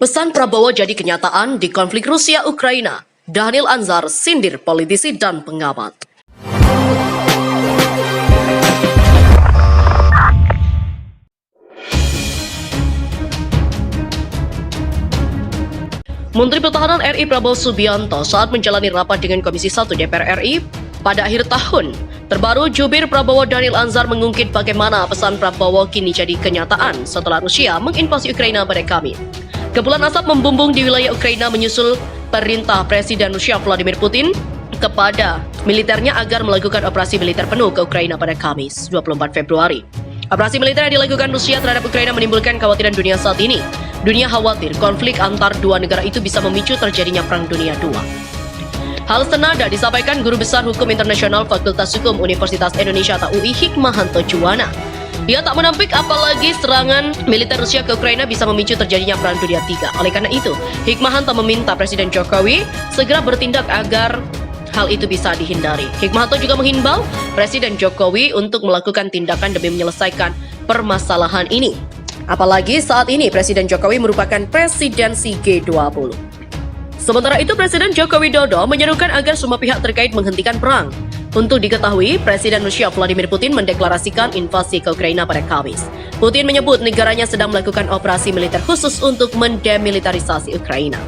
Pesan Prabowo jadi kenyataan di konflik Rusia-Ukraina. Daniel Anzar sindir politisi dan pengamat. Menteri Pertahanan RI Prabowo Subianto saat menjalani rapat dengan Komisi 1 DPR RI pada akhir tahun. Terbaru, jubir Prabowo Daniel Anzar mengungkit bagaimana pesan Prabowo kini jadi kenyataan setelah Rusia menginvasi Ukraina pada Kamis. Kepulan asap membumbung di wilayah Ukraina menyusul perintah Presiden Rusia Vladimir Putin kepada militernya agar melakukan operasi militer penuh ke Ukraina pada Kamis, 24 Februari. Operasi militer yang dilakukan Rusia terhadap Ukraina menimbulkan kekhawatiran dunia saat ini. Dunia khawatir konflik antar dua negara itu bisa memicu terjadinya Perang Dunia II. Hal senada disampaikan Guru Besar Hukum Internasional Fakultas Hukum Universitas Indonesia atau UI Hikmahanto Juwana. Dia tak menampik apalagi serangan militer Rusia ke Ukraina bisa memicu terjadinya Perang Dunia III. Oleh karena itu, Hikmahanto meminta Presiden Jokowi segera bertindak agar hal itu bisa dihindari. Hikmahanto juga menghimbau Presiden Jokowi untuk melakukan tindakan demi menyelesaikan permasalahan ini. Apalagi saat ini Presiden Jokowi merupakan presidensi G20. Sementara itu, Presiden Joko Widodo menyerukan agar semua pihak terkait menghentikan perang. Untuk diketahui, Presiden Rusia Vladimir Putin mendeklarasikan invasi ke Ukraina pada Kamis. Putin menyebut negaranya sedang melakukan operasi militer khusus untuk mendemilitarisasi Ukraina.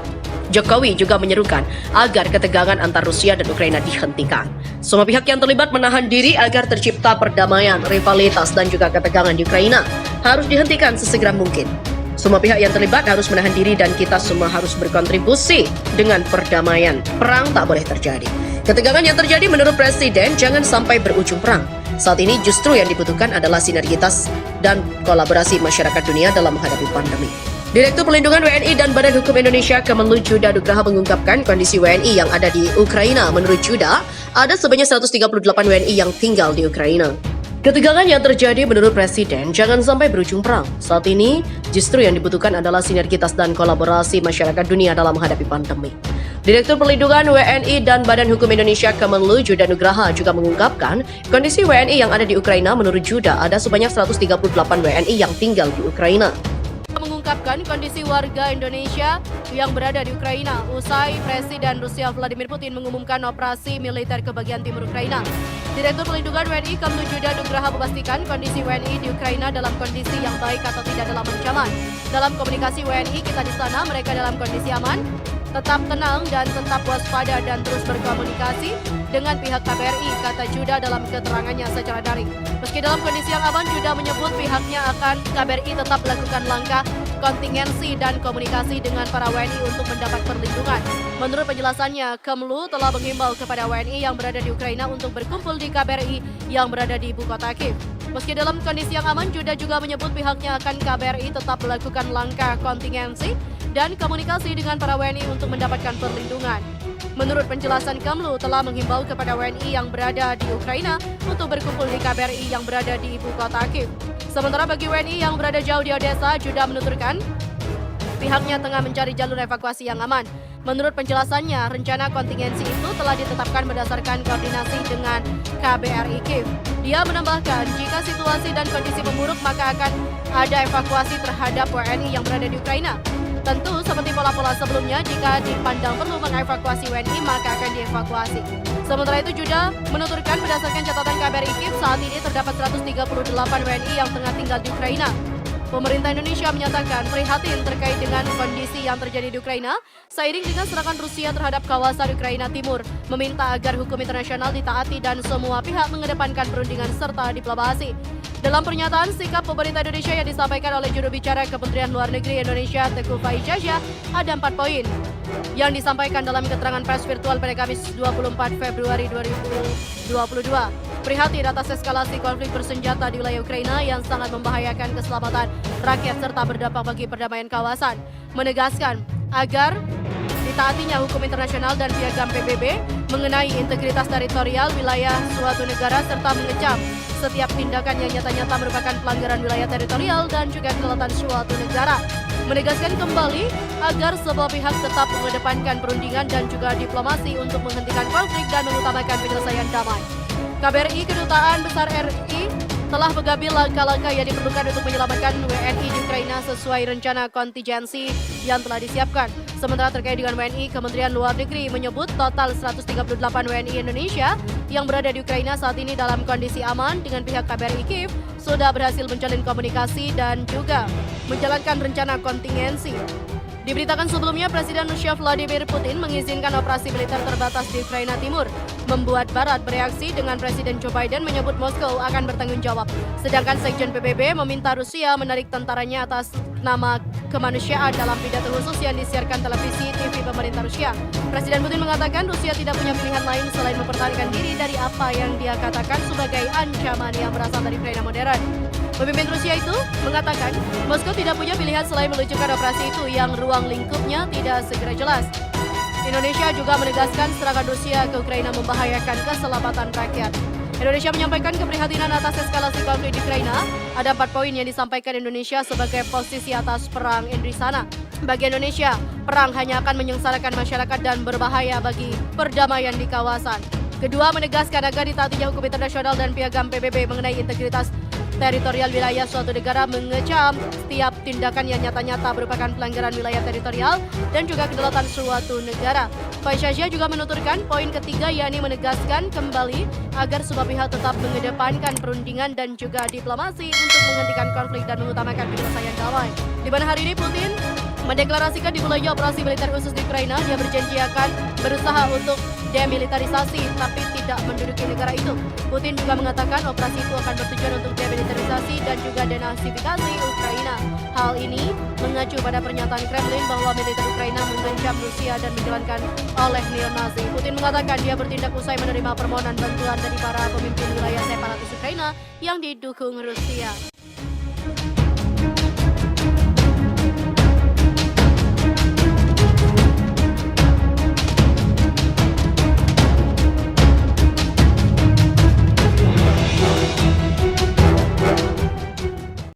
Jokowi juga menyerukan agar ketegangan antar Rusia dan Ukraina dihentikan. Semua pihak yang terlibat menahan diri agar tercipta perdamaian, rivalitas, dan juga ketegangan di Ukraina harus dihentikan sesegera mungkin. Semua pihak yang terlibat harus menahan diri dan kita semua harus berkontribusi dengan perdamaian. Perang tak boleh terjadi. Ketegangan yang terjadi menurut Presiden jangan sampai berujung perang. Saat ini justru yang dibutuhkan adalah sinergitas dan kolaborasi masyarakat dunia dalam menghadapi pandemi. Direktur Pelindungan WNI dan Badan Hukum Indonesia Kemenlu Juda Nugraha mengungkapkan kondisi WNI yang ada di Ukraina. Menurut Juda, ada sebanyak 138 WNI yang tinggal di Ukraina. Ketegangan yang terjadi menurut Presiden jangan sampai berujung perang. Saat ini, justru yang dibutuhkan adalah sinergitas dan kolaborasi masyarakat dunia dalam menghadapi pandemi. Direktur Perlindungan WNI dan Badan Hukum Indonesia Kemenlu Juda Nugraha juga mengungkapkan kondisi WNI yang ada di Ukraina. Menurut Juda, ada sebanyak 138 WNI yang tinggal di Ukraina. Mengungkapkan kondisi warga Indonesia yang berada di Ukraina usai Presiden Rusia Vladimir Putin mengumumkan operasi militer ke bagian timur Ukraina. Direktur Pelindungan WNI Kemenlu Juda Nugraha memastikan kondisi WNI di Ukraina dalam kondisi yang baik atau tidak dalam ancaman. Dalam komunikasi WNI kita di sana, mereka dalam kondisi aman, tetap tenang dan tetap waspada dan terus berkomunikasi dengan pihak KBRI, kata Juda dalam keterangannya secara daring. Meski dalam kondisi yang aman, Juda menyebut pihaknya akan KBRI tetap melakukan langkah kontingensi dan komunikasi dengan para WNI untuk mendapat perlindungan. Menurut penjelasannya, Kemlu telah menghimbau kepada WNI yang berada di Ukraina untuk berkumpul di KBRI yang berada di ibu kota Kiev. Meski dalam kondisi yang aman, Juda juga menyebut pihaknya akan KBRI tetap melakukan langkah kontingensi dan komunikasi dengan para WNI untuk mendapatkan perlindungan. Menurut penjelasan Kemlu telah menghimbau kepada WNI yang berada di Ukraina untuk berkumpul di KBRI yang berada di ibu kota Kiev. Sementara bagi WNI yang berada jauh di Odessa, Juda menuturkan pihaknya tengah mencari jalur evakuasi yang aman. Menurut penjelasannya, rencana kontingensi itu telah ditetapkan berdasarkan koordinasi dengan KBRI Kiev. Dia menambahkan, jika situasi dan kondisi memburuk maka akan ada evakuasi terhadap WNI yang berada di Ukraina. Tentu seperti pola-pola sebelumnya, jika dipandang perlu mengevakuasi WNI maka akan dievakuasi. Sementara itu, Juda menuturkan berdasarkan catatan KBRI Kiev saat ini terdapat 138 WNI yang tengah tinggal di Ukraina. Pemerintah Indonesia menyatakan prihatin terkait dengan kondisi yang terjadi di Ukraina seiring dengan serangan Rusia terhadap kawasan Ukraina Timur, meminta agar hukum internasional ditaati dan semua pihak mengedepankan perundingan serta diplomasi. Dalam pernyataan sikap pemerintah Indonesia yang disampaikan oleh juru bicara Kementerian Luar Negeri Indonesia Teguh Faizasyah, ada 4 poin yang disampaikan dalam keterangan pers virtual pada Kamis 24 Februari 2022. Prihatin atas eskalasi konflik bersenjata di wilayah Ukraina yang sangat membahayakan keselamatan rakyat serta berdampak bagi perdamaian kawasan. Menegaskan agar ditaatinya hukum internasional dan piagam PBB mengenai integritas teritorial wilayah suatu negara serta mengecam setiap tindakan yang nyata-nyata merupakan pelanggaran wilayah teritorial dan juga kedaulatan suatu negara. Menegaskan kembali agar semua pihak tetap mengedepankan perundingan dan juga diplomasi untuk menghentikan konflik dan mengutamakan penyelesaian damai. KBRI Kedutaan Besar RI telah mengambil langkah-langkah yang diperlukan untuk menyelamatkan WNI di Ukraina sesuai rencana kontingensi yang telah disiapkan. Sementara terkait dengan WNI, Kementerian Luar Negeri menyebut total 138 WNI Indonesia yang berada di Ukraina saat ini dalam kondisi aman dengan pihak KBRI Kiev sudah berhasil menjalin komunikasi dan juga menjalankan rencana kontingensi. Diberitakan sebelumnya, Presiden Rusia Vladimir Putin mengizinkan operasi militer terbatas di Ukraina Timur, membuat Barat bereaksi dengan Presiden Joe Biden menyebut Moskow akan bertanggung jawab. Sedangkan Sekjen PBB meminta Rusia menarik tentaranya atas nama kemanusiaan dalam pidato khusus yang disiarkan televisi TV pemerintah Rusia. Presiden Putin mengatakan Rusia tidak punya pilihan lain selain mempertahankan diri dari apa yang dia katakan sebagai ancaman yang berasal dari Ukraina modern. Pemimpin Rusia itu mengatakan Moskow tidak punya pilihan selain meluncurkan operasi itu yang ruang lingkupnya tidak segera jelas. Indonesia juga menegaskan serangan Rusia ke Ukraina membahayakan keselamatan rakyat. Indonesia menyampaikan keprihatinan atas eskalasi konflik di Ukraina. Ada 4 poin yang disampaikan Indonesia sebagai posisi atas perang di sana. Bagi Indonesia, perang hanya akan menyengsarakan masyarakat dan berbahaya bagi perdamaian di kawasan. Kedua, menegaskan agar ditaatinya hukum internasional dan piagam PBB mengenai integritas teritorial wilayah suatu negara, mengecam setiap tindakan yang nyata-nyata merupakan pelanggaran wilayah teritorial dan juga kedaulatan suatu negara. Faisyazia juga menuturkan poin ketiga, yakni menegaskan kembali agar semua pihak tetap mengedepankan perundingan dan juga diplomasi untuk menghentikan konflik dan mengutamakan penyelesaian damai. Di mana hari ini Putin mendeklarasikan dimulainya operasi militer khusus di Ukraina. Dia berjanji akan berusaha untuk demilitarisasi tapi tidak menduduki negara itu. Putin juga mengatakan operasi itu akan bertujuan untuk demilitarisasi dan juga denasifikasi Ukraina. Hal ini mengacu pada pernyataan Kremlin bahwa militer Ukraina mengancam Rusia dan menjalankan oleh neo-Nazi. Putin mengatakan dia bertindak usai menerima permohonan bantuan dari para pemimpin wilayah separatis Ukraina yang didukung Rusia.